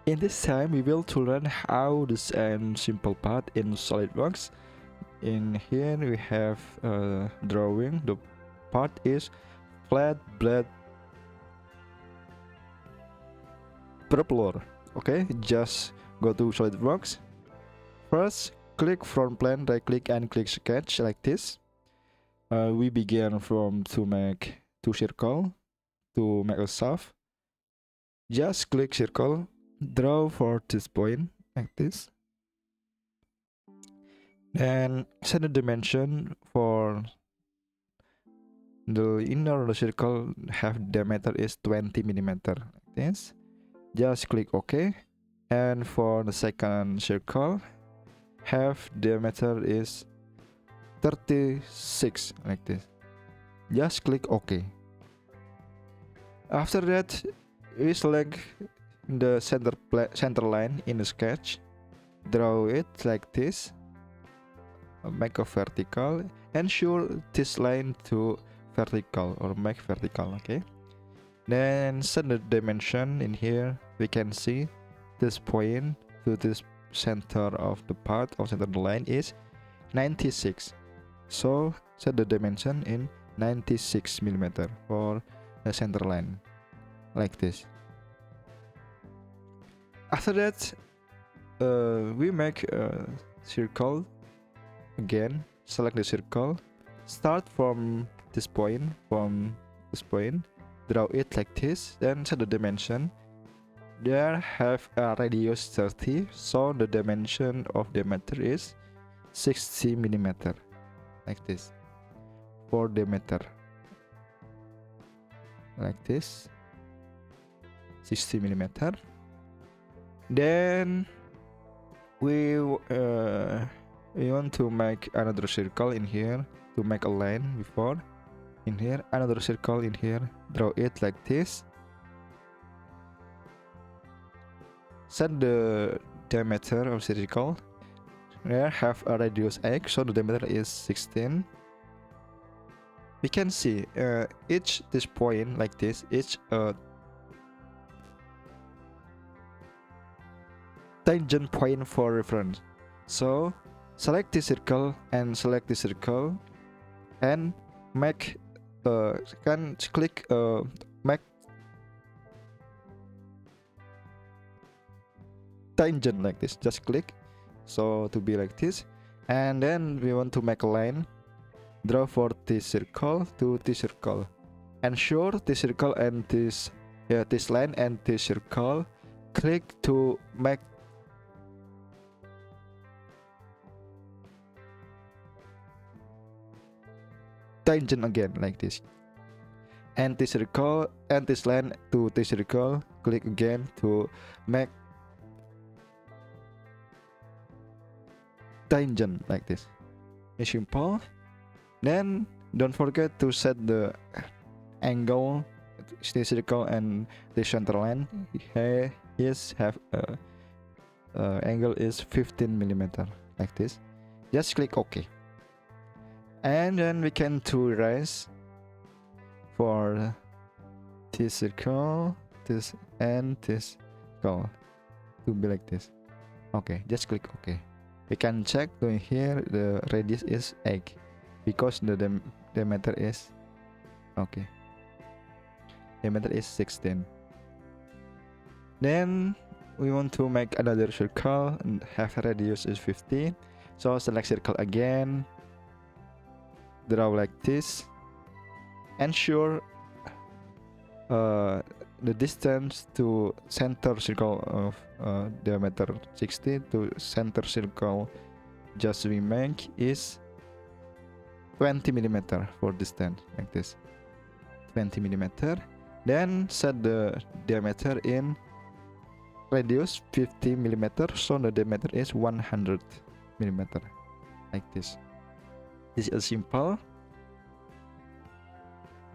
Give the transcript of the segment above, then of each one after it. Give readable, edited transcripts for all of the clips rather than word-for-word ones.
In this time, we will to learn how to design simple part in SolidWorks. In here, we have drawing. The part is flat-bladed propeller. Okay, just go to SolidWorks. First, click front plane, right click and click sketch like this. We begin from to make two circle to make a shaft. Just click circle, draw for this point like this. Then set the dimension for the inner circle have diameter is 20 millimeter like this. Just click OK. And for the second circle, have diameter is 36 like this. Just click OK. After that, we select the center line in the sketch, draw it like this, make a vertical, ensure this line to vertical or make vertical. Okay, then set the dimension in here. We can see this point to this center of the part of center line is 96, so set the dimension in 96 millimeter for the center line like this. After that, we make a circle again. Select the circle, start from this point, draw it like this, then set the dimension. There have a radius 30, so the dimension of diameter is 60 millimeter like this. For diameter like this, 60 millimeter. Then we want to make another circle in here to make a line before. In here, another circle in here, draw it like this. Set the diameter of circle. There have a radius x, so the diameter is 16. We can see each this point like this, each tangent point for reference. So select the circle and select the circle and make can click make tangent like this. Just click so to be like this, and then we want to make a line. Draw for this circle to this circle. Ensure this circle and this line and this circle. Click to make tangent again like this. And this circle and this line to this circle. Click again to make tangent like this. It's simple. Then don't forget to set the angle, the circle and the center line. Here have angle is 15 millimeter like this. Just click OK. And then we can to erase for this circle, this and this circle to be like this. Okay, just click OK. We can check doing here the radius is 8 because the diameter is okay. Diameter is 16. Then we want to make another circle and have radius is 50. So select circle again. Draw like this. Ensure the distance to center circle of diameter 60 to center circle just we make is 20 millimeter for distance like this. 20 millimeter. Then set the diameter in radius 50 millimeter, so the diameter is 100 millimeter like this. This is simple.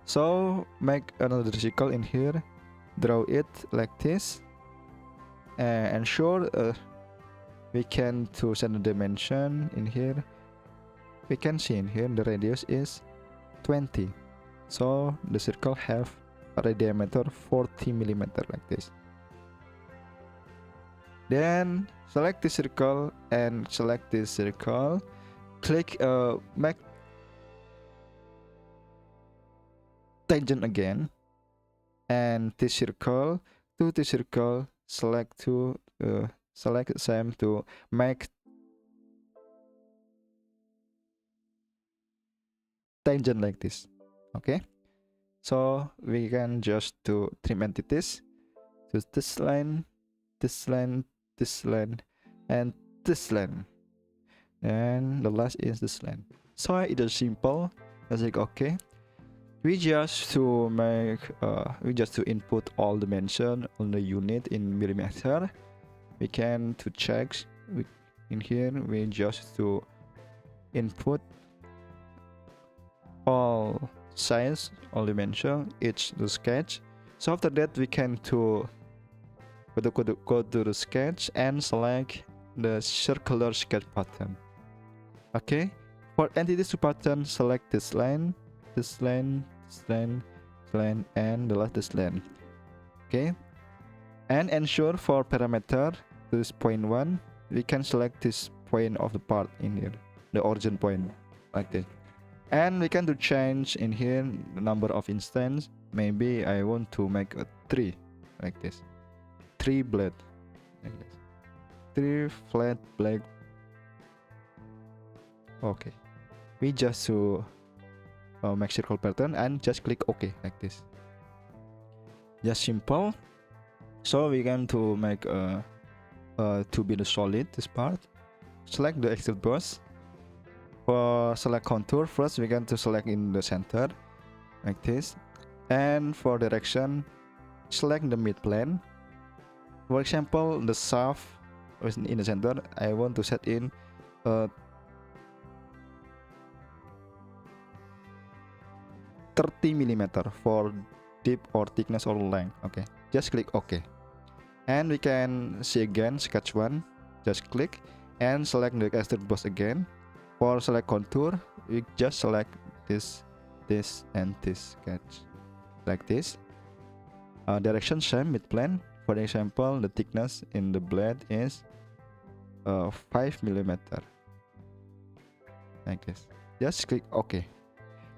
So make another circle in here, draw it like this, and ensure we can to set the dimension in here. We can see in here the radius is 20, so the circle have a diameter 40 millimeter like this. Then select this circle and select this circle. Click make tangent again, and this circle to this circle, select same to make tangent like this. Okay, so we can just do trim entities to this line, this line, this line, and this line, and the last is this line. So it is simple. Let's click OK. We just to input all dimension on the unit in millimeter. We can to check in here. We just to input all size, all dimension, each the sketch. So after that we can to go to the sketch and select the circular sketch pattern. Okay, for entities to pattern, select this line, this line, this line, this line, and the last this line. Okay, and ensure for parameter this point 1, we can select this point of the part in here, the origin point, like this. And we can do change in here the number of instance. Maybe I want to make a 3 like this, 3 blade like this, 3 flat blade. Okay, we just to make circle pattern and just click OK like this. Just simple. So we can to make to be the solid this part. Select the extrude boss. For select contour, first we can to select in the center like this, and for direction select the mid plane. For example, the shaft is in the center. I want to set in 30 millimeter for deep or thickness or length. Okay, just click OK, and we can see again sketch 1. Just click and select the extrude boss again. For select contour, we just select this, and this sketch like this. Direction same mid plane. For example, the thickness in the blade is 5 millimeter like this. Just click OK.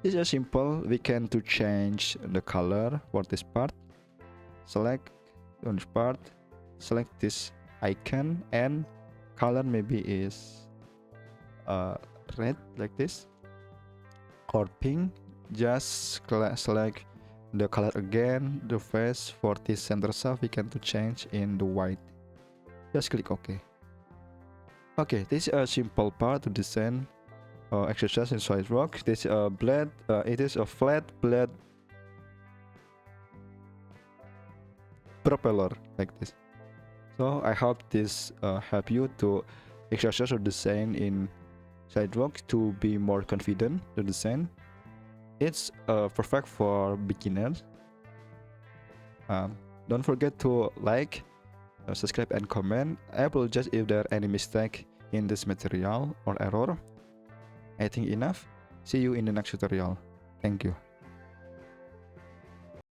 It's just simple. We can to change the color for this part. Select on this part, select this icon, and color maybe is red like this or pink. Just select the color again. The face for this center shaft we can to change in the white. Just click OK. Okay, this is a simple part to design exercise in SolidWorks. This blade, it is a flat-bladed propeller like this. So I hope this help you to exercise or design in SolidWorks to be more confident to design. It's perfect for beginners. Don't forget to like, subscribe, and comment. I apologize if there are any mistake in this material or error. I think enough. See you in the next tutorial. Thank you.